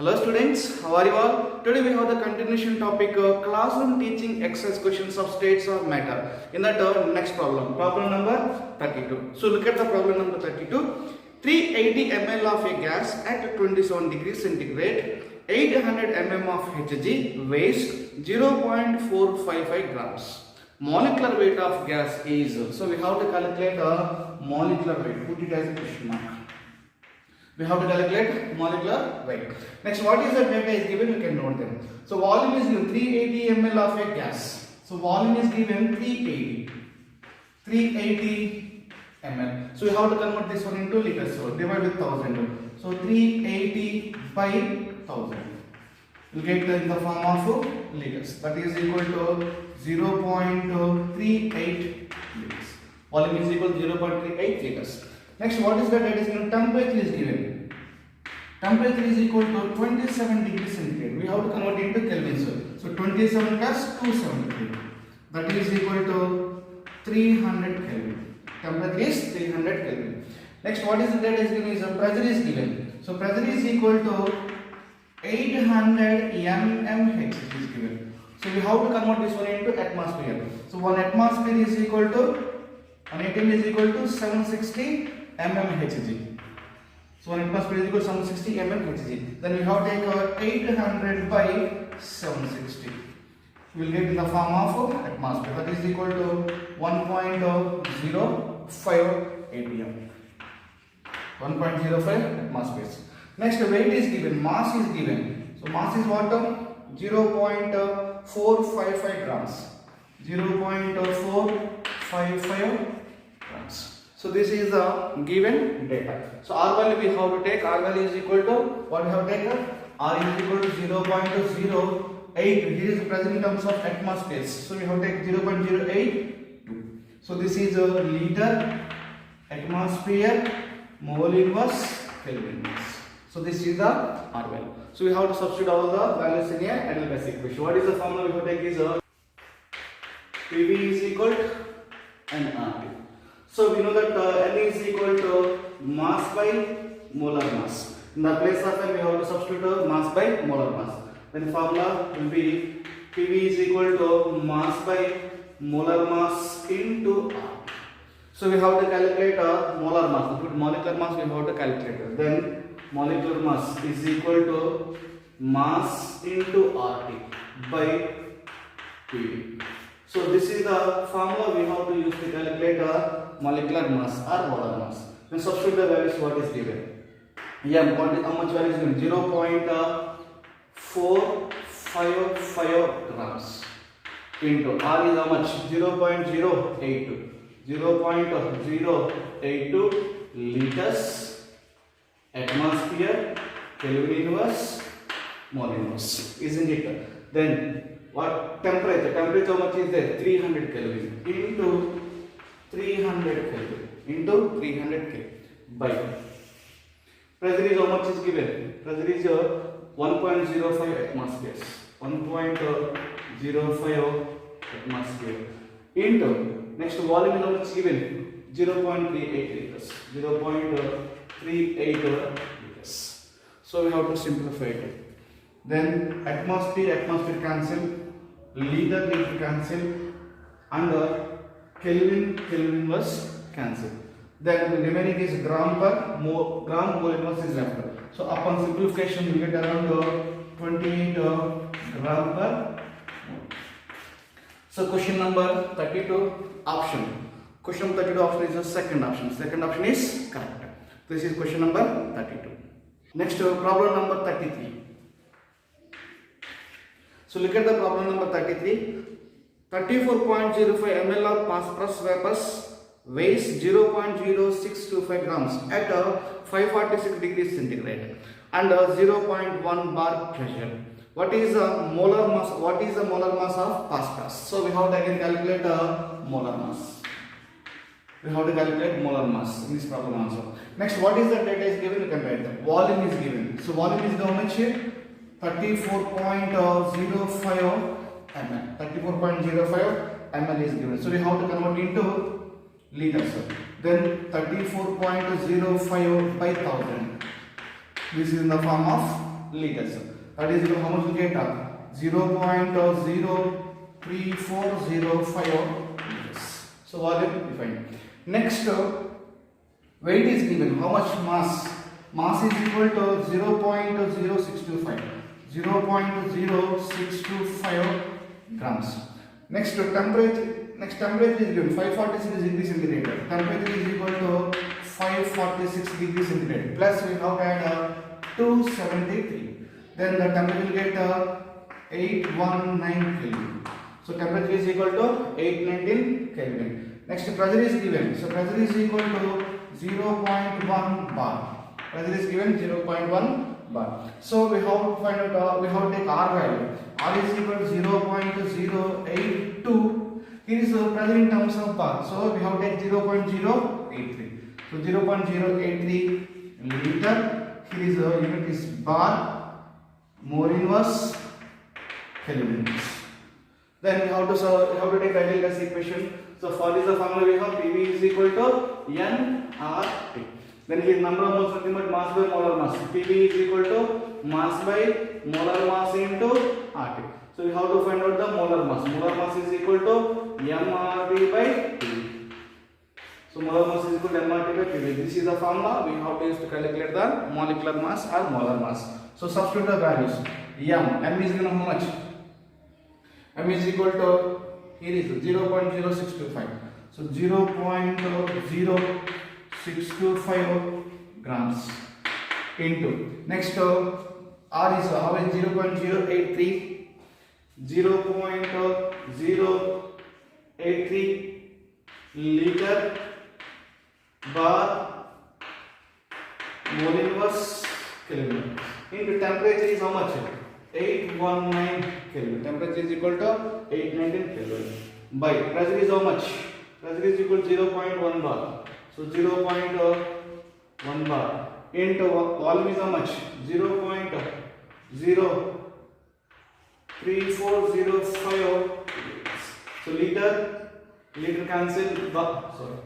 Hello students, how are you all? Today we have the continuation topic classroom teaching exercise questions of states or matter. In that next problem number 32. So look at the problem number 32. 380 ml of a gas at 27 degrees centigrade, 800 mm of Hg weighs 0.455 grams. Molecular weight of gas is, so we have to calculate a molecular weight, put it as a question mark. We have to calculate molecular weight. Next, what is the data is given? We can note them. So volume is given 380 ml of a gas. So volume is given 380 ml. So we have to convert this one into liters. So divide with 1000. So 380 by 1000. We'll get in the form of liters. That is equal to 0.38 liters. Volume is equal to 0.38 liters. Next, what is the data is given? Temperature is given. Temperature is equal to 27 degrees centigrade. We have to convert it into Kelvin. So 27 plus 273. That is equal to 300 Kelvin. Temperature is 300 Kelvin. Next, what is the data is given? Is pressure is given. So pressure is equal to 800 mmHg is given. So we have to convert this one into atmosphere. So 1 atmosphere is equal to 1 atm is equal to 760 mmHg. So 1 atmosphere is equal to 760 mmHg. Then we have to take our 800 by 760. We will get in the form of atmosphere. That is equal to 1.05 atm. 1.05 atmospheres. Next, weight is given, mass is given. So mass is what? 0.455 grams. 0.455 grams. So this is the given data. So R value we have to take. R value is equal to what we have taken? R is equal to 0.08. Here is present in terms of atmospheres. So we have to take 0.082. So this is a liter, atmosphere, mole inverse, Kelvin inverse. So this is the R value. So we have to substitute all the values in a ideal basic equation. What is the formula we have to take is PV is equal to nRT. So we know that N is equal to mass by molar mass. In the place of N we have to substitute mass by molar mass. Then the formula will be PV is equal to mass by molar mass into R. So we have to calculate molar mass. Put molecular mass we have to calculate. Then molecular mass is equal to mass into RT by PV. So this is the formula we have to use to calculate molecular mass or molar mass. Then substitute the values what is given. Yeah, how much value is given? 0.455 grams into R is how much? 0.082. 0.082 liters. Atmosphere, Kelvin inverse, mole inverse, isn't it? Then what temperature? Temperature how much is there? 300 Kelvin into 300 Kelvin into 300 Kelvin by pressure is how much is given? Pressure is 1.05 atmospheres. 1.05 atmosphere into next volume is how much given? 0.38 liters. 0.38 liters. So we have to simplify it. Then atmosphere cancel, liter cancel, and Kelvin inverse cancel. Then the remaining is gram mole inverse is left. So upon simplification we get around 28 gram per mole. So question number 32 option. Question number 32 option is the second option. Second option is correct. This is question number 32. Next, problem number 33. So look at the problem number 33. 34.05 ml of phosphorus vapors weighs 0.0625 grams at 546 degrees centigrade and 0.1 bar pressure. What is the molar mass? What is the molar mass of phosphorus? So we have to again calculate molar mass. We have to calculate molar mass in this problem also. Next, what is the data is given? You can write that. Volume is given. So volume is how much here? 34.05 ml. 34.05 ml is given. So we have to convert into liters. Then 34.05 by 1000. This is in the form of liters. That is equal to how much we get? 0.03405 liters. So volume defined. Next, weight is given. How much mass? Mass is equal to 0.0625. 0.0625 grams. Next, temperature. Next, temperature is given 546 degrees centigrade. Temperature is equal to 546 degrees centigrade. Plus we have to add 273. Then the temperature will get 819 Kelvin. So temperature is equal to 819 Kelvin. Next, pressure is given. So pressure is equal to 0.1 bar. Pressure is given 0.1 bar. So we have to find out. We have to take R value. R is equal to 0.082. Here is the pressure in terms of bar. So we have to take 0.083. So 0.083 liter. Here is the unit is bar. Mole inverse Kelvin. Then we have to take ideal gas equation. So for this the formula we have PV is equal to nRT. Then here number of moles nothing but mass by molar mass. PV is equal to mass by molar mass into RT. So we have to find out the molar mass. Molar mass is equal to mRT by PV. So molar mass is equal to mRT by PV. This is the formula we have to use to calculate the molecular mass or molar mass. So substitute the values. M is given how much? M is equal to, here is 0.0625. So 0.0625 grams into. Next, R is 0.083. 0.083 liter bar mole inverse Kelvin. Into temperature is how much? 819 Kelvin. Temperature is equal to 819 Kelvin. By pressure is how much? Pressure is equal to 0.1 bar. So 0.1 bar into volume is how much? 0.03405. So liter cancel bar. Sorry.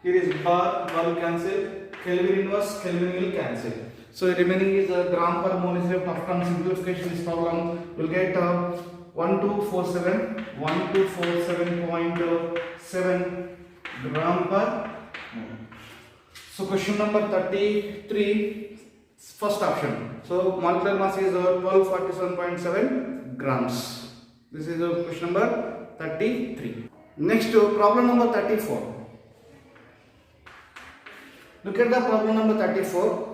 Here is bar will cancel. Kelvin inverse Kelvin will cancel. So the remaining is gram per mole. Instead of from simplification this problem will get 1247.7 gram per mole. So question number 33, first option. So molecular mass is 1247.7 grams. This is question number 33. Next, problem number 34. Look at the problem number 34.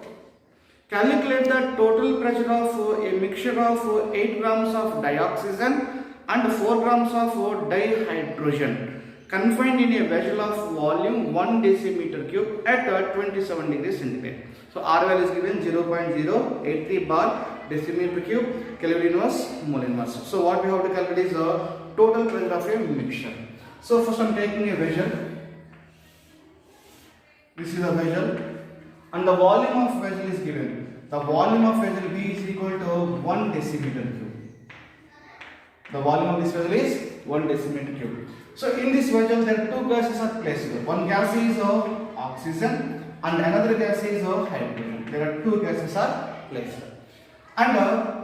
Calculate the total pressure of a mixture of 8 grams of dioxygen and 4 grams of dihydrogen confined in a vessel of volume 1 decimeter cube at 27 degrees centigrade. So R value is given 0.083 bar decimeter cube Kelvin inverse mole inverse. So what we have to calculate is the total pressure of a mixture. So first I am taking a vessel. This is a vessel and the volume of vessel is given. The volume of vessel V is equal to 1 decimeter cube. The volume of this vessel is 1 decimeter cube. So in this vessel there are two gases are placed. One gas is oxygen and another gas is hydrogen. There are two gases are placed. And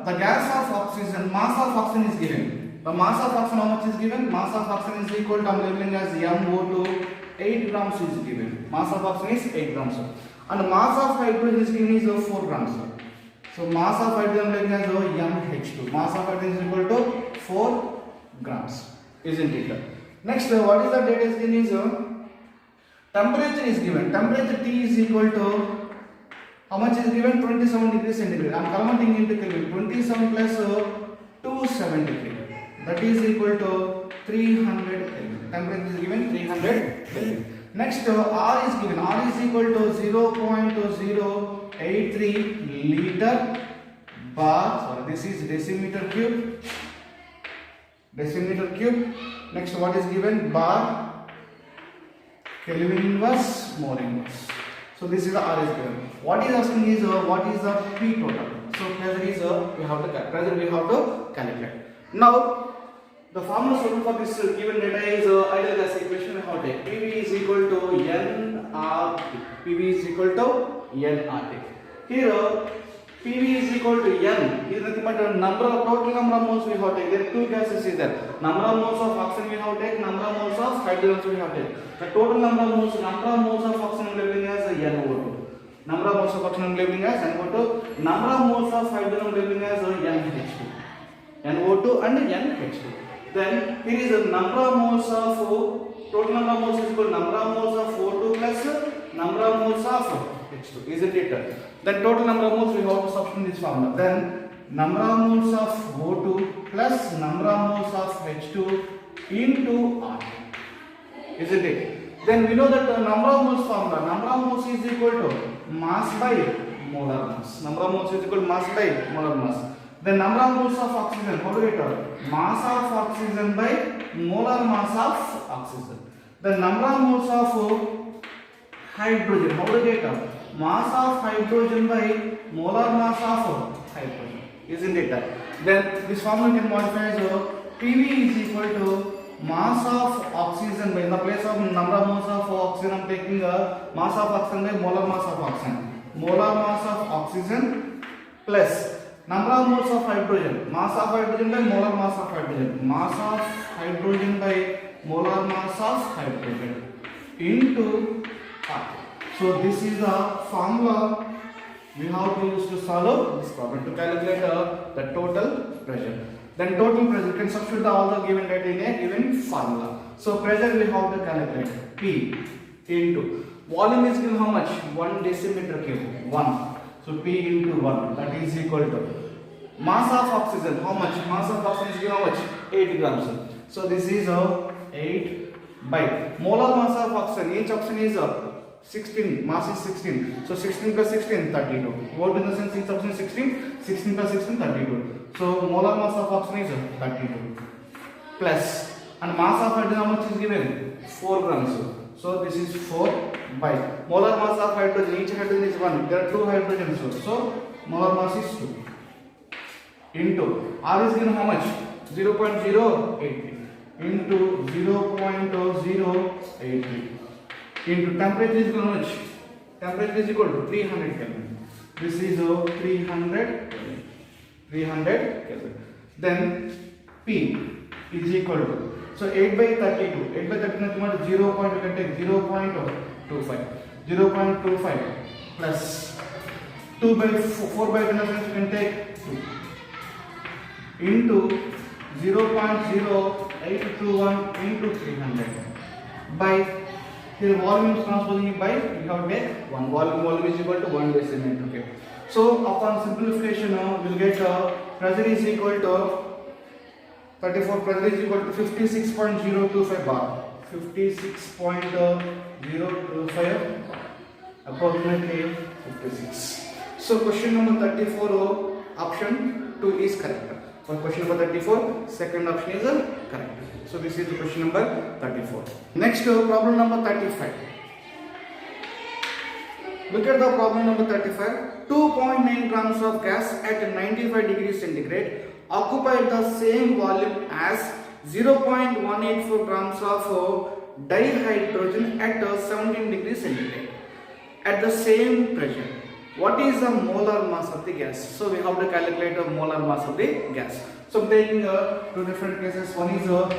the gas of oxygen, mass of oxygen is given. The mass of oxygen how much is given? Mass of oxygen is equal to, I am labeling as MO2, 8 grams is given. Mass of oxygen is 8 grams. And the mass of hydrogen is given is 4 grams. So mass of hydrogen is given as MH2. Mass of hydrogen is equal to 4 grams. Isn't it? Next, what is the data is given is temperature is given. Temperature T is equal to, how much is given? 27 degrees centigrade. I am converting into Kelvin. 27 plus 273. That is equal to 300 Kelvin. Temperature is given 300 Kelvin. Next, R is given. R is equal to 0.083 liter bar. Sorry, this is decimeter cube. Decimeter cube. Next, what is given? Bar Kelvin inverse mole inverse. So this is the R is given. What is asking is what is the P total? So pressure is we have to calculate. Now the formula solution for this given data is ideal gas equation. We have to take PV is equal to nRT. PV is equal to nRT. Here PV is equal to N is nothing but the total number of moles we have taken. There are two gases is there. Number of moles of oxygen we have taken, number of moles of hydrogen we have taken. The total number of moles of oxygen labeling as NO2. Number of moles of oxygen labeling as NO2. Number of moles of hydrogen labeling as NH2. NO2 and NH2. Then here is the number of moles of total number of moles is equal to number of moles of O2 plus number of moles of H2, isn't it? Then total number of moles we have to substitute in this formula. Then number of moles of O2 plus number of moles of H2 into R, isn't it? Then we know that the number of moles formula, number of moles is equal to mass by molar mass. Number of moles is equal to mass by molar mass. The number of moles of oxygen, how do we get it? Mass of oxygen by molar mass of oxygen. The number of moles of hydrogen, how do we get it? Mass of hydrogen by molar mass of hydrogen, isn't it? Then this formula can modify as PV is equal to mass of oxygen by, in the place of number of moles of oxygen I am taking mass of oxygen by molar mass of oxygen. Molar mass of oxygen plus number of moles of hydrogen, mass of hydrogen by molar mass of hydrogen, mass of hydrogen by molar mass of hydrogen into R. So this is the formula we have to use to solve this problem, to calculate the total pressure. Then total pressure, can substitute all the given data in a given formula. So pressure we have to calculate P into volume is given how much? 1 decimeter cube, 1. So P into 1, that is equal to mass of oxygen, how much? Mass of oxygen is given how much? 8 grams. So this is 8 by molar mass of oxygen. Each oxygen is 16, mass is 16. So 16 plus 16, 32. What in the sense each oxygen is 16? 16 plus 16, 32. So molar mass of oxygen is 32. Plus, and mass of hydrogen how much is given? 4 grams. So this is 4 by molar mass of hydrogen. Each hydrogen is 1. There are 2 hydrogens. So molar mass is 2. Into R is given how much? 0.083 into 0.083 into temperature is given how much? Temperature is equal to 300 Kelvin. This is 300 Kelvin. Then P is equal to, so 8 by 32. 8 by 32 is 0. We can take 0.25. 0.25 plus 2 by 4 by 10 you can take 2 into 0.0821 into 300 by, here volume is transposing by, we have to take 1. Volume is equal to 1 decimeter. Okay. So upon simplification, we will get pressure is equal to 34, pressure is equal to 56.025 bar. 56.025, approximately 56. So question number 34, option 2 is correct. For question number 34, second option is correct. So this is the question number 34. Next problem number 35. Look at the problem number 35. 2.9 grams of gas at 95 degrees centigrade occupied the same volume as 0.184 grams of dihydrogen at 17 degrees centigrade at the same pressure. What is the molar mass of the gas? So we have to calculate the molar mass of the gas. So taking two different cases. One is a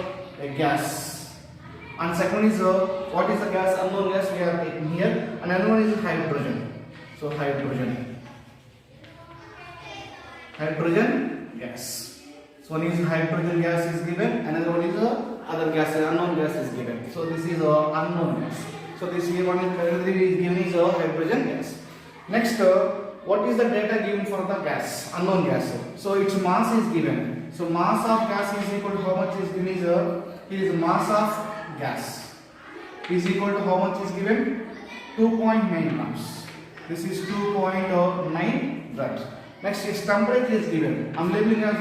gas, and second is what is the gas? Unknown gas we are taking here, and another one is hydrogen. So hydrogen gas. So one is hydrogen gas is given, another one is other gas, unknown gas is given. So this is unknown gas. So this here one is given is hydrogen gas. Next, what is the data given for the gas, unknown gas? So its mass is given. So mass of gas is equal to how much is given is mass of gas is equal to how much is given? 2.9 grams. This is 2.9 grams. Next is temperature is given. I'm labeling as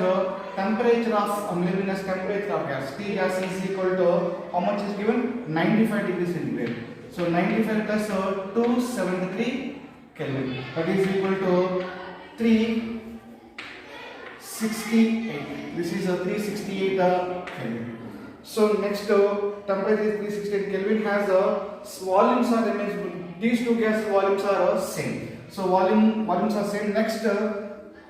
temperature of gas. T gas is equal to how much is given? 95 degrees centigrade. So 95 plus 273 Kelvin. That is equal to 368. This is a 368 Kelvin. So next temperature is 368 Kelvin, has volumes are remains. These two gas volumes are same. So volumes are same. Next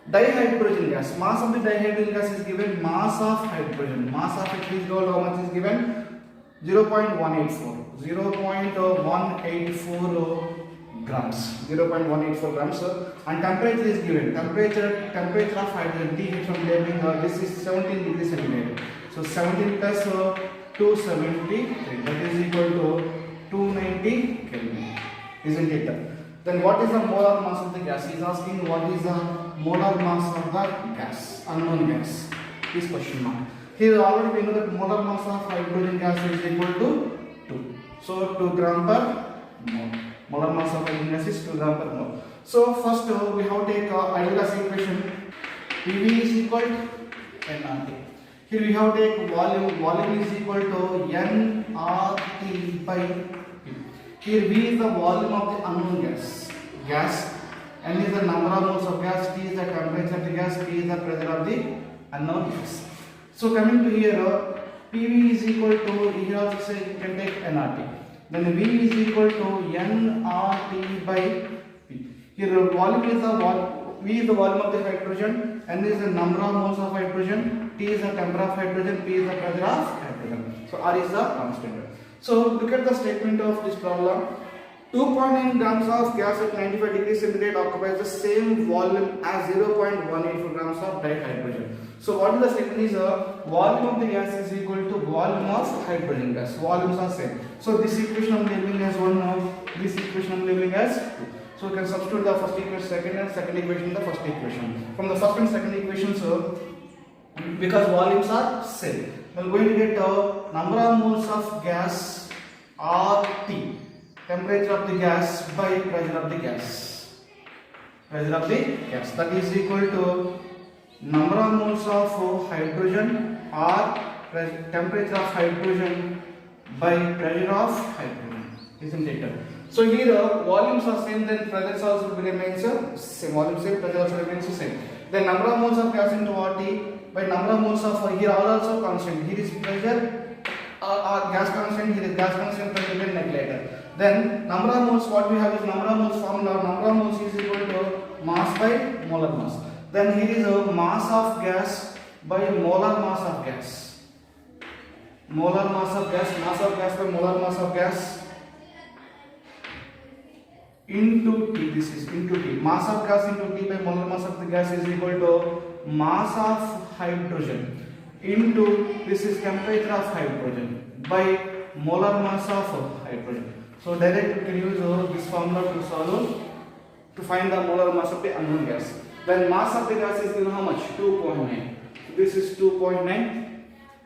Dihydrogen gas. Mass of the dihydrogen gas is given. Mass of hydrogen. Mass of it is given. How much is given? 0.184. 0.184 grams. 0.184 grams. And temperature is given. Temperature of hydrogen. TH from labeling. This is 17 degrees centigrade. So 17 plus 273. That is equal to 290 Kelvin. Isn't it? Then what is the molar mass of the gas? He is asking what is the molar mass of the gas, unknown gas. This question mark. Here already we know that molar mass of hydrogen gas is equal to 2. So 2 gram per mole. Molar mass of hydrogen gas is 2 gram per mole. So first we have to take ideal gas equation. PV is equal to nRT. Here we have to take volume. Volume is equal to nRT by P. Here V is the volume of the unknown gas. N is the number of moles of gas. T is the temperature of the gas. P is the pressure of the unknown gas. So coming to here, PV is equal to, here also say you can take nRT. Then V is equal to nRT by P. Here volume is the V is the volume of the hydrogen. N is the number of moles of hydrogen. T is the temperature of hydrogen. P is the pressure of hydrogen. So R is the constant. So look at the statement of this problem. 2.9 grams of gas at 95 degrees centigrade occupies the same volume as 0.184 grams of dihydrogen. So what is the statement is volume of the gas is equal to volume of hydrogen gas. Volumes are same. So this equation I'm labeling as 1 now. This equation I'm labeling as 2. So we can substitute the first equation, second equation in the first equation. From the first and second equation, so because volumes are same, we are going to get number of moles of gas RT. Temperature of the gas by pressure of the gas. Pressure of the gas. That is equal to number of moles of hydrogen or temperature of hydrogen by pressure of hydrogen. Isn't it? So here volumes are same, then pressure also remains same. Volume same, pressure also remains the same. Then number of moles of gas into RT by number of moles of here are also constant. Here is pressure. Gas constant, here is gas constant, pressure will neglected. Then number of moles, what we have is number of moles formula. Number of moles is equal to mass by molar mass. Then here is a mass of gas by molar mass of gas. Molar mass of gas by molar mass of gas into T. This is into T. Mass of gas into T by molar mass of the gas is equal to mass of hydrogen into, this is temperature of hydrogen by molar mass of hydrogen. So direct we can use this formula to solve, to find the molar mass of the unknown gas. Then mass of the gas is given how much? 2.9. This is 2.9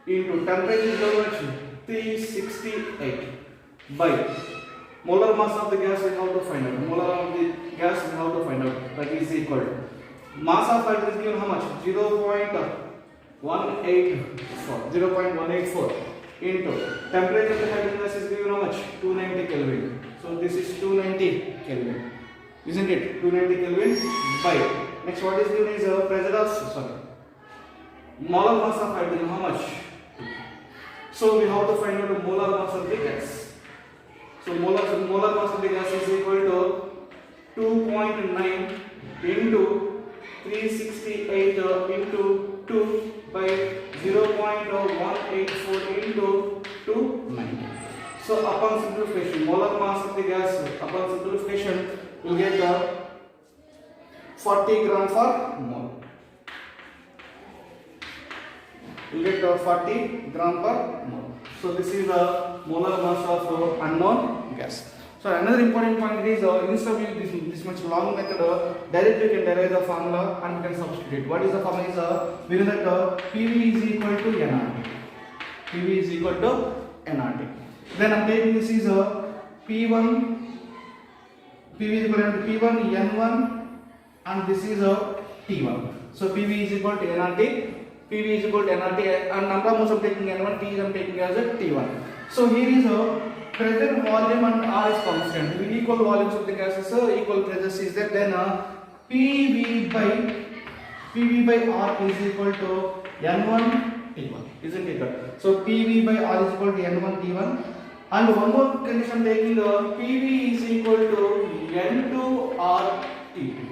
into temperature is how much? 368 by molar mass of the gas is how to find out. Molar of the gas is how to find out. That is equal to mass of hydrogen is given how much? 0.184 into temperature of the hydrogen gas is given how much? 290 Kelvin. So this is 290 Kelvin. Isn't it? 290 Kelvin by. Next what is given is pressure of, molar mass of hydrogen how much? So we have to find out the molar mass of the gas. So molar mass of the gas is equal to 2.9 into 368 into 2 by 0.184 into 290. So upon simplification, molar mass of the gas upon simplification will get 40 gram per mole. You get 40 gram per mole. So this is the molar mass of unknown gas. So another important point is instead of using this much long method, directly we can derive the formula and we can substitute. What is the formula? Is we know that PV is equal to nRT. PV is equal to nRT. Then I'm taking this is P1. PV is equal to P1 N1 and this is T1. So PV is equal to nRT. PV is equal to nRT and number of moles I'm taking N1, T is I'm taking as a T1. So here is pressure, volume and R is constant. With equal volumes of the gases, equal pressures is there. Then PV by R is equal to N1 T1. Isn't it? So PV by R is equal to N1 T1. And one more condition taking PV is equal to N2 R T2.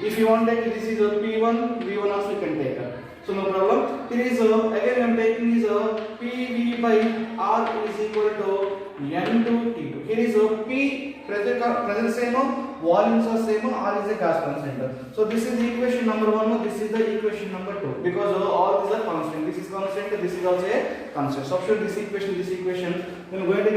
If you want to take this is a P1, V1 also you can take. So no problem. Here is again I am taking is a PV by R is equal to N to T2. Here is a P pressure same, volumes are same, R is a gas constant. So this is the equation number 1, this is the equation number 2, because all these are constant. This is constant, this is also a constant. Substitute this equation, then we are going to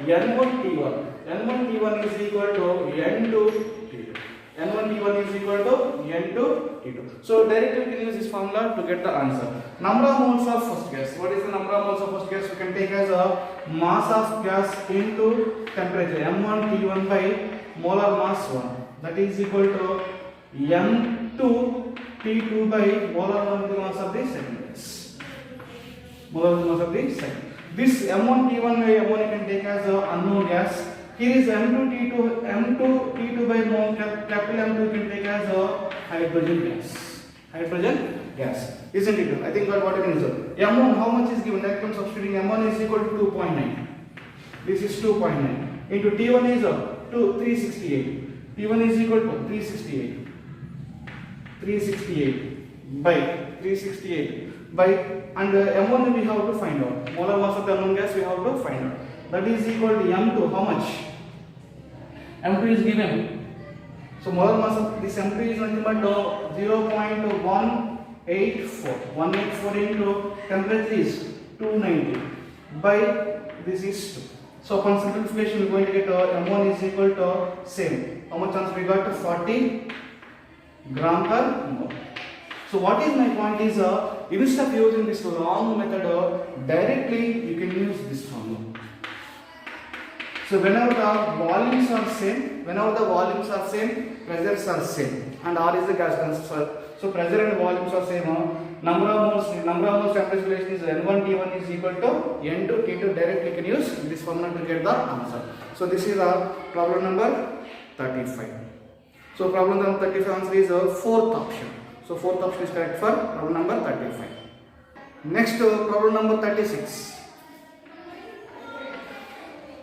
get N1T1. N1T1 is equal to N2T2. N1T1 is equal to N2T2. So directly we can use this formula to get the answer. Number of moles of first gas. What is the number of moles of first gas? We can take as a mass of gas into temperature. M1T1 by molar mass 1. That is equal to M2T2 by molar molecular mass of the second gas. Molar mass of the second. This M1T1 by M1 you can take as a unknown gas. Here is M2T2 by mole, capital M2 you can take as a hydrogen gas. Hydrogen gas. Isn't it? I think got what you can do. M1 how much is given? That comes substituting M1 is equal to 2.9. This is 2.9. Into T1 is 368. T1 is equal to 368. 368 by 368 by and M1 we have to find out. Molar mass of the unknown gas we have to find out. That is equal to M2. How much? M2 is given. So molar mass of this M2 is nothing but 0.184. 184 into temperature is 290 by this is 2. So upon simplification we are going to get M1 is equal to same. How much answer we got? 40 gram per mole. So what is my point is instead of using this long method directly you can use this formula. So whenever the volumes are same, pressures are same, and R is the gas constant. So pressure and volumes are same. Number of moles temperature relation is N1T1 is equal to N2T2. Directly you can use this formula to get the answer. So this is our problem number 35. So problem number 35 answer is fourth option. So fourth option is correct for problem number 35. Next problem number 36.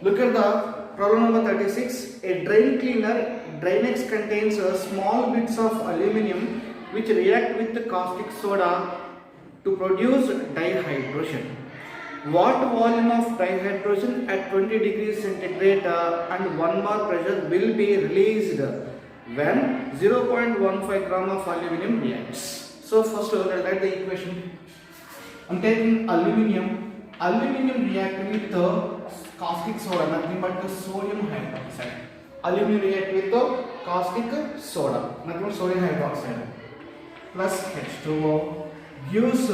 Look at the problem number 36. A drain cleaner, Drain-X contains small bits of aluminium which react with the caustic soda to produce dihydrogen. What volume of dihydrogen at 20 degrees centigrade and 1 bar pressure will be released when 0.15 gram of aluminium reacts? So first I'll write the equation. I'm taking aluminium. Aluminium react with caustic soda, nothing but sodium hydroxide. Aluminium react with caustic soda, nothing but sodium hydroxide, plus H2O gives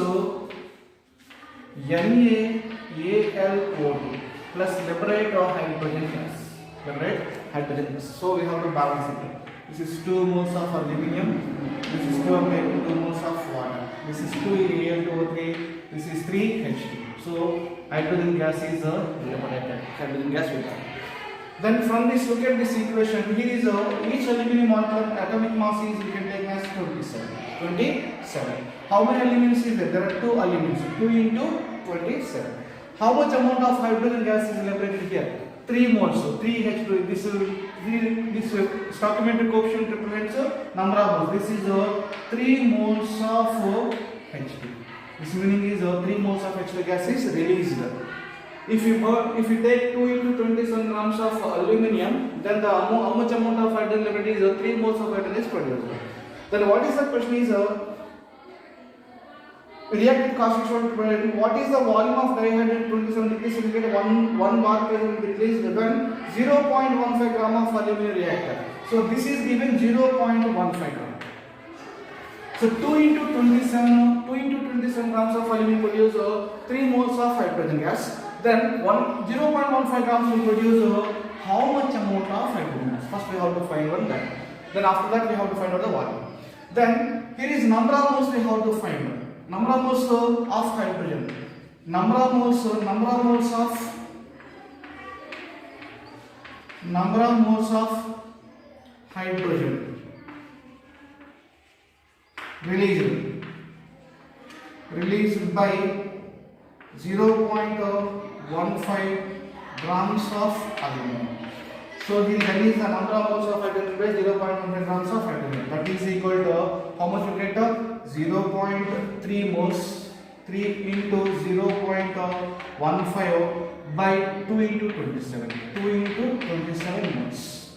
NaAlO2 plus liberate hydrogen gas. Liberate hydrogen gas. So we have to balance it. This is 2 moles of aluminium. This is 2 moles of water. This is 2 Al2O3. This is 3 H2. So hydrogen gas is liberated. Hydrogen gas will come. Then from this, look at this equation. Here is each aluminium molecule atomic mass is you can take as 27. 27. How many elements is there? There are 2 elements. 2 into 27. How much amount of hydrogen gas is liberated here? 3 moles. So 3 H2. This stoichiometric coefficient represents number of moles. This is 3 moles of H2. This meaning is 3 moles of H2 gas is released. If you take 2 into 27 grams of aluminium, then the how much amount of hydrogen liberated is 3 moles of hydrogen is produced. Then what is the question is react with caustic soda to produce. What is the volume of dihydrogen 27 degrees centigrade 1 bar pressure will be released when 0.15 gram of aluminium reactor. So this is given 0.15 gram. So 2 into 27 grams of aluminium produce 3 moles of hydrogen gas. Then 0.15 grams will produce how much amount of hydrogen gas. First we have to find one that. Then after that we have to find out the volume. Then here is number of moles we have to find out. Number of moles of hydrogen. Number of moles of hydrogen released by 0.15 grams of aluminium. So here N is the number of moles of hydrogen by 0.15 grams of hydrogen. That is equal to how much we get? 0.3 moles. 3 into 0.15 by 2 into 27. 2 into 27 moles.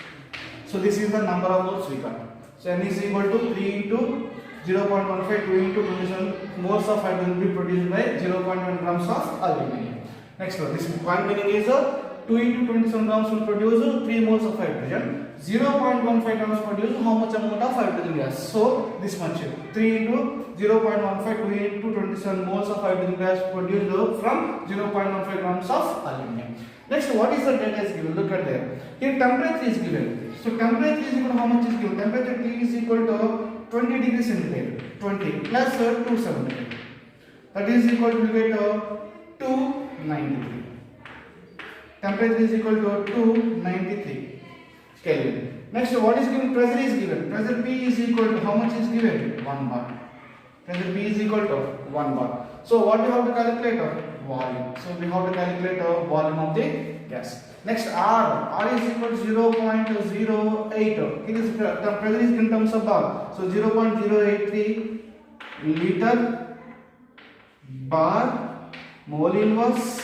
So this is the number of moles we got. So N is equal to 3 into 0.15, 2 into 27 moles of hydrogen will be produced by 0.1 grams of aluminum. Next one, this point meaning is 2 into 27 grams will produce 3 moles of hydrogen. 0.15 grams produce how much amount of hydrogen gas? So this much. 3 into 0.15, 2 into 27 moles of hydrogen gas produced from 0.15 grams of aluminum. Next, what is the data is given? Look at there. Here temperature is given. So temperature is equal to how much is given? Temperature T is equal to 20 degrees centigrade. 20 plus 270. That is equal to 293. Temperature is equal to 293 Kelvin. Next, what is given? Pressure is given. Pressure P is equal to how much is given? 1 bar. Pressure P is equal to 1 bar. So what we have to calculate? Volume. So we have to calculate the volume of the gas. Next, R. R is equal to 0.08. It is the pressure is in terms of bar. So 0.083 liter bar mole inverse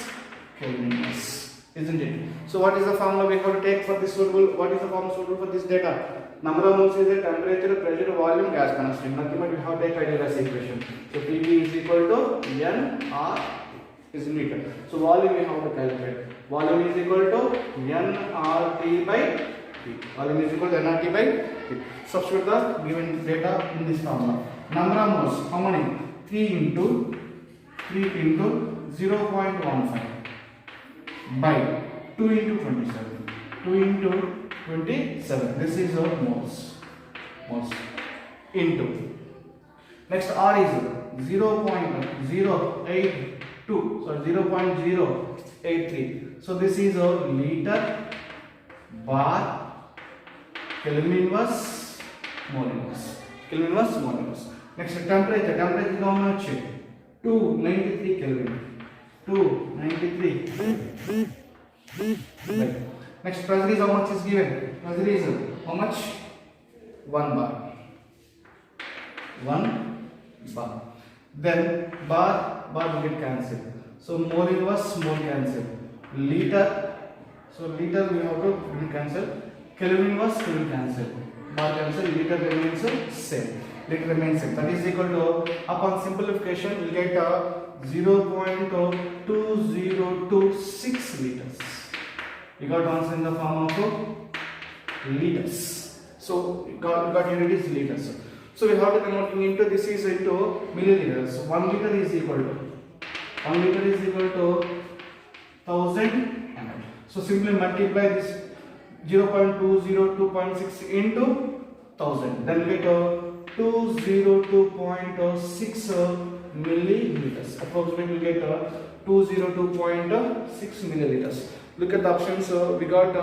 Kelvin inverse. Isn't it? So what is the formula we have to take for this suitable? What is the formula suitable for this data? Number of moles is the temperature, pressure, volume, gas constant. Nothing but we have to take ideal gas equation. So PV is equal to NR is meter. So volume we have to calculate. Volume is equal to nRT by P. Volume is equal to nRT by P. Substitute the given data in this formula. Number of moles, how many? 3 into 0.15 by 2 into 27. 2 into 27. This is our moles. Into. Next, R is 0.082. So 0.083. So this is our liter bar Kelvin inverse mole inverse. Kelvin inverse mole inverse. Next, temperature. Temperature is how much? 293 Kelvin. 293. Right. Next, pressure is how much is given? Pressure is how much? 1 bar. 1 bar. Then bar will get cancelled. So mole inverse mole cancel. Liter. So liter we have to cancel. Kelvin inverse will cancel. Bar cancel. Liter remains same. Liter remains same. That is equal to, upon simplification, we will get 0.2026 liters. We got answer in the form of liters. So we got unit is liters. So we have to convert into, this is into milliliters. 1 liter is equal to 1000 ml. So simply multiply this 0.202.6 into 1000. Then we get 202.6 milliliters. Approximately we get 202.6 milliliters. Look at the options. We got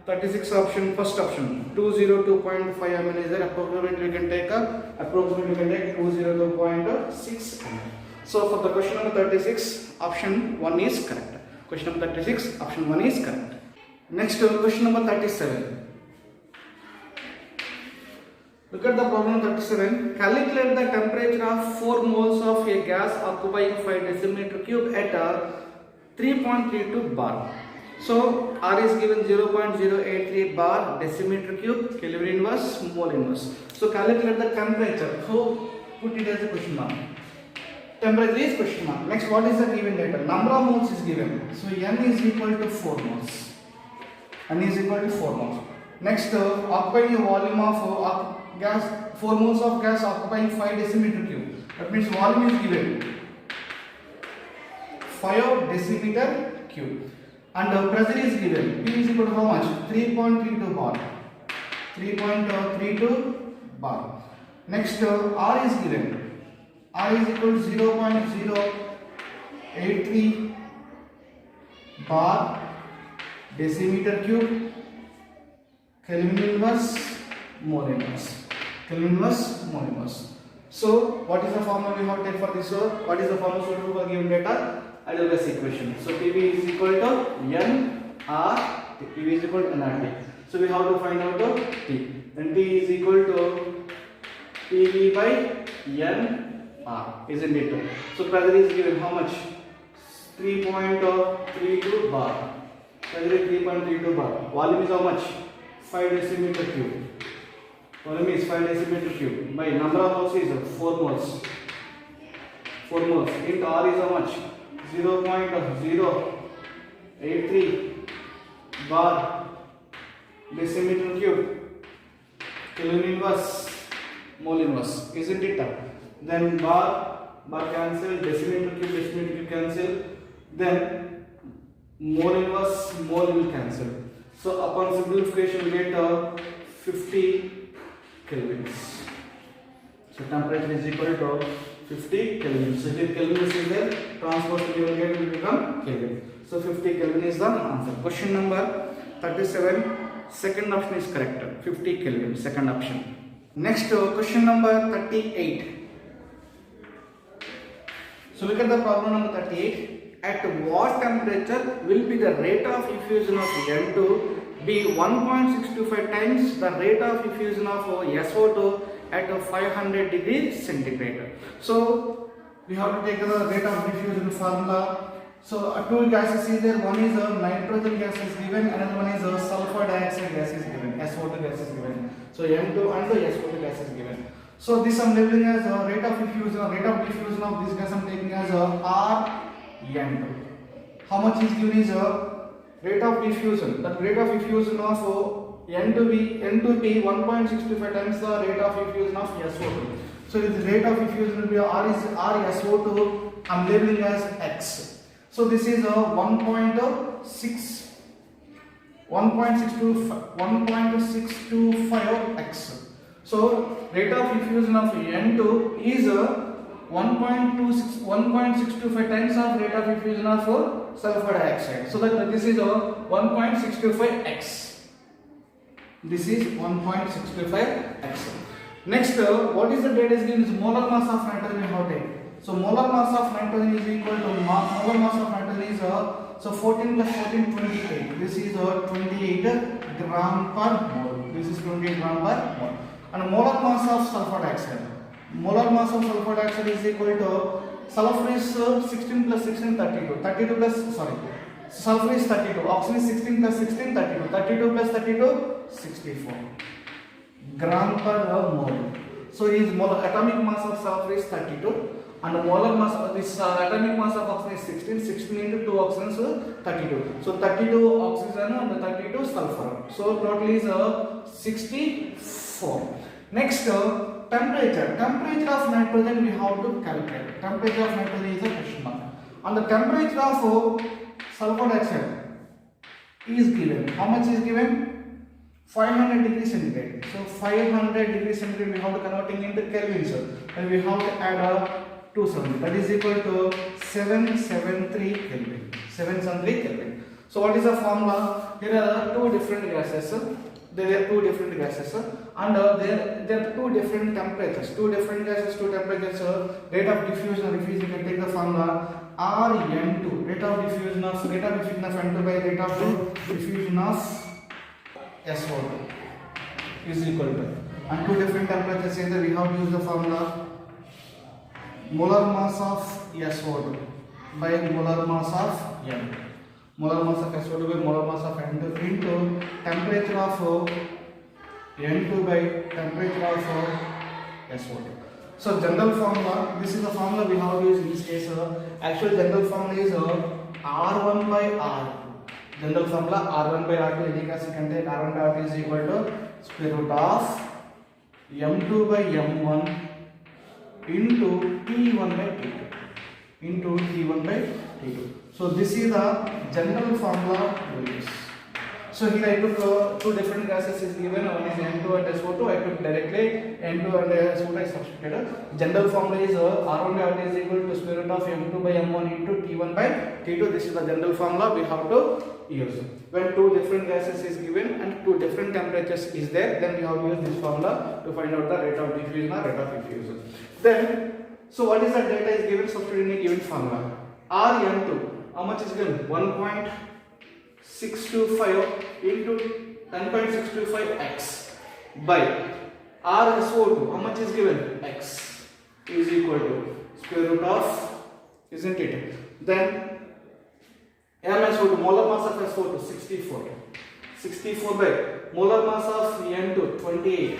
36 option. First option 202.5 ml is there. Approximately we can take 202.6 ml. So for the question number 36, option 1 is correct. Question number 36, option 1 is correct. Next, question number 37. Look at the problem 37. Calculate the temperature of 4 moles of a gas occupying 5 decimeter cube at 3.32 bar. So R is given 0.083 bar decimeter cube Kelvin inverse mole inverse. So calculate the temperature. So put it as a question mark. Temperature is question mark. Next, what is the given data? Number of moles is given. So N is equal to 4 moles. N is equal to 4 moles. Next, occupying a volume of gas, 4 moles of gas occupying 5 decimeter cube. That means volume is given 5 decimeter cube. And pressure is given. P is equal to how much? 3.32 bar. 3.32 bar. Next, R is given. R is equal to 0.083 bar decimeter cube Kelvin inverse mole inverse. Kelvin inverse mole inverse. So what is the formula we have to take for this? What is the formula suitable for given data? Ideal gas equation. So PV is equal to NRT PV is equal to nRT. So we have to find out the T. Then T is equal to PV by nR, isn't it? So pressure is given how much? 3.32 bar. Pressure is 3.32 bar. Volume is how much? 5 decimeter cube. Volume is 5 decimeter cube. By number of moles is 4 moles. 4 moles. Int R is how much? 0.083 bar decimeter cube. Kelvin inverse, mole inverse, isn't it? Then bar cancel, decimeter cube cancel. Then mole inverse, mole will cancel. So upon simplification we get 50 kelvins. So temperature is equal to 50 kelvin. So if Kelvin is there, transpose to will become Kelvin. So 50 Kelvin is the answer. Question number 37. Second option is correct. 50 Kelvin. Second option. Next question number 38. So look at the problem number 38. At what temperature will be the rate of effusion of N2 be 1.625 times the rate of effusion of SO2 at 500 degrees centigrade. So we have to take the rate of diffusion formula. So two gases is there. One is a nitrogen gas is given, another one is a sulfur dioxide gas is given, SO2 gas is given. So N2 and the SO2 gas is given. So this I'm labeling as a rate of diffusion of this gas I'm taking as a Rn2. How much is given is a rate of diffusion. That rate of diffusion of N2P 1.625 times the rate of diffusion of SO2. So the rate of diffusion will be RSO2. I'm labeling as X. So this is a 1.625x. So rate of diffusion of N2 is a 1.625 times of rate of diffusion of sulfur dioxide. So that this is a 1.625x. This is 1.625x. Next, what is the data is given is molar mass of nitrogen we have taken. So molar mass of nitrogen is equal to molar mass of nitrogen is so 14 plus 14 28. This is 28 gram per mole. This is 28 gram per mole. And molar mass of sulfur dioxide. Molar mass of sulfur dioxide is equal to sulfur is 16 plus 16 32. 32 plus sulfur is 32. Oxygen is 16 plus 16 32. 32 plus 32 64 gram per mole. So his atomic mass of sulfur is 32. And the molar mass of this atomic mass of oxygen is 16. 16 into 2 oxygens 32. So 32 oxygen and 32 sulfur. So total is 64. Next, temperature. Temperature of nitrogen we have to calculate. Temperature of nitrogen is a question mark. And the temperature of sulfur dioxide is given. How much is given? 500 degrees centigrade. So 500 degrees centigrade we have to converting into Kelvin. And we have to add 270. That is equal to 773 Kelvin. 773 Kelvin. So what is the formula? There are two different gases. There are two different gases, and there are two different temperatures. Two different gases, two temperatures. Rate of diffusion. If you can take the formula Rn2. Rate of diffusion of N2 by rate of diffusion of SO2 is equal to, and two different temperatures in there we have to use the formula molar mass of SO2 by molar mass of N. Molar mass of SO2 by molar mass of N2 into temperature of N2 by temperature of SO2. So general formula, this is the formula we have to use in this case. Actual general formula is R1 by R. General formula R1 by R2, any case you can take R1 by R2 is equal to square root of M2 by M1 into T1 by T2 into T1 by T2. So this is the general formula we use. So here I took two different gases is given, one is N2 and SO2. I took directly N2 and SO2 I substituted. General formula is R1 by R2 is equal to square root of M2 by M1 into T1 by T2. This is the general formula we have to use. When two different gases is given and two different temperatures is there, then we have to use this formula to find out the rate of diffusion or rate of diffusion. Then, so what is the data is given substituted in a given formula? Rn2, how much is given? 1.625 625 into 10.625x by RSO2. How much is given? X is equal to square root of, isn't it? Then MSO2, molar mass of SO2, 64. 64 by molar mass of N2, 28.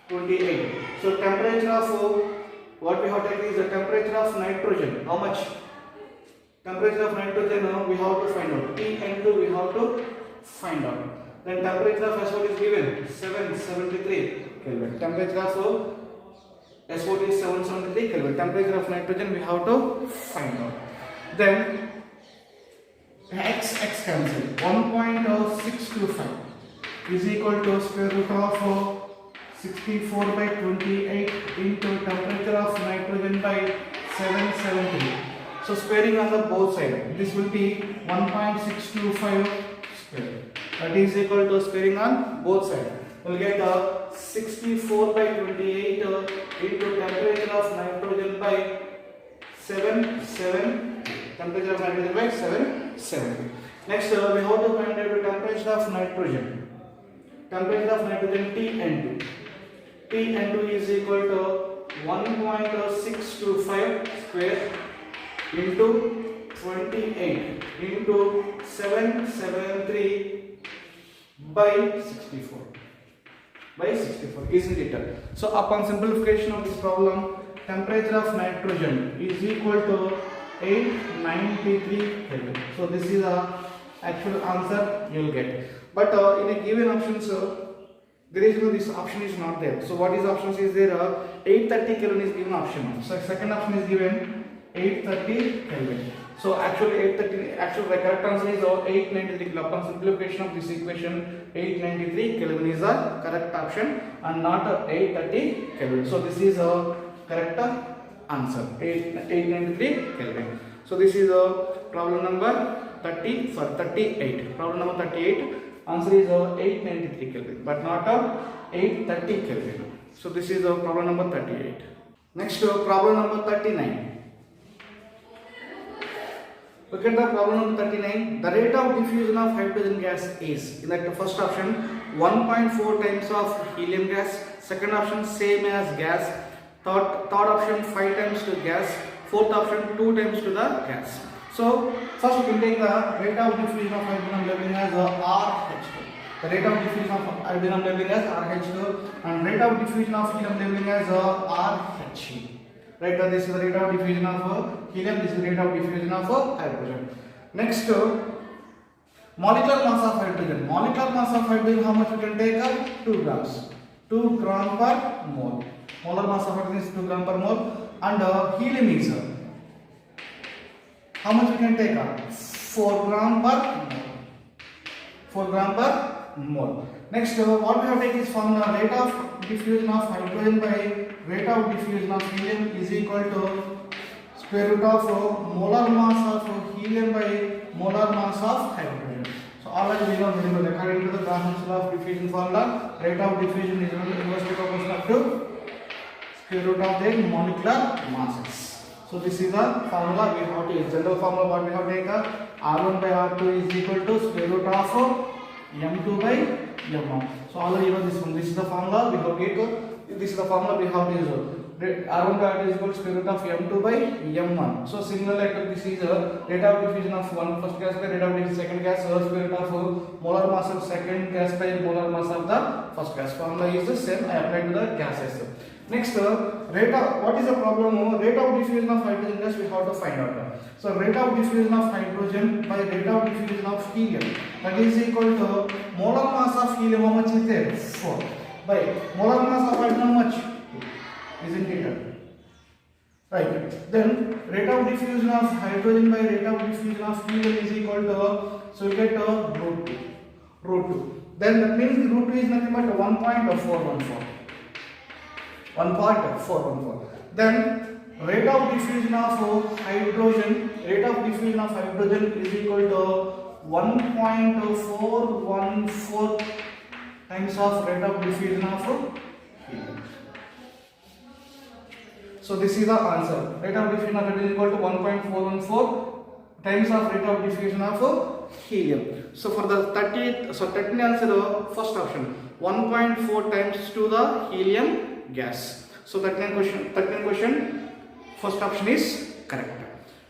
28. So temperature of what we have taken is the temperature of nitrogen. How much? Temperature of nitrogen we have to find out. T(N2) we have to find out. Then temperature of SO2 is given 773 Kelvin. Temperature of SO2 is 773 Kelvin. Temperature of nitrogen we have to find out. Then x cancel. 1.625 is equal to square root of 64 by 28 into temperature of nitrogen by 773. So squaring on the both sides, this will be 1.625 square. That is equal to squaring on both sides. We'll get 64 by 28 into temperature of nitrogen by 770. Temperature of nitrogen by 770. Next, we have to find out the temperature of nitrogen. Temperature of nitrogen T(N2). T(N2) is equal to 1.625 square into 28 into 773 by 64. By 64, isn't it? So upon simplification of this problem, temperature of nitrogen is equal to 893 Kelvin. So this is the actual answer you will get. But in a given option, there is no, this option is not there. So what is options is there? 830 Kelvin is given option. So second option is given 830 Kelvin. So actually 830, actual correct answer is 893. Upon simplification of this equation, 893 Kelvin is the correct option and not 830 Kelvin. So this is a correct answer, 893 Kelvin. So this is problem number 38. Problem number 38. Answer is 893 Kelvin, but not 830 Kelvin. So this is problem number 38. Next, problem number 39. Look at the problem number 39. The rate of diffusion of hydrogen gas is, in the first option, 1.4 times of helium gas. Second option, same as gas. Third option, 5 times to gas. Fourth option, 2 times to the gas. So first we can take the rate of diffusion of hydrogen leveling as RH2. The rate of diffusion of hydrogen leveling as RH2 and rate of diffusion of helium leveling as RHE. Right, this is the rate of diffusion of helium, this is the rate of diffusion of hydrogen. Next, molecular mass of hydrogen. Molecular mass of hydrogen, how much we can take? 2 grams. 2 gram per mole. Molar mass of hydrogen is 2 gram per mole. And helium is, how much we can take? 4 gram per mole. 4 gram per mole. Next, what we have to take is formula, rate of diffusion of hydrogen by rate of diffusion of helium is equal to square root of molar mass of helium by molar mass of hydrogen. So already we know according to the Graham law of diffusion formula, rate of diffusion is inversely proportional to square root of the molecular masses. So this is the formula we have to use. General formula what we have taken, R1 by R2 is equal to square root of M2 by M1. So already you know this one. This is the formula we have taken. This is the formula we have to use. R1 by R2 is equal to square root of M2 by M1. So similarly, this is rate of diffusion of first gas by rate of diffusion second gas, square root of molar mass of second gas by molar mass of the first gas. Formula is the same. I apply to the gases. Next, rate of, what is the problem? Rate of diffusion of hydrogen gas we have to find out. So rate of diffusion of hydrogen by rate of diffusion of helium, that is equal to molar mass of helium, how much is there? 4 by molar mass of hydrogen, how much? Isn't it? Right. Then rate of diffusion of hydrogen by rate of diffusion of helium is equal to, so we get root 2. Then that means the root 2 is nothing but 1.414. 1.414. Then rate of diffusion of hydrogen is equal to 1.414 times of rate of diffusion of helium. So this is the answer. Rate of diffusion of hydrogen is equal to 1.414 times of rate of diffusion of helium. So for the 30th, so 13 answer, first option 1.4 times to the helium gas. So 13 question, first option is correct.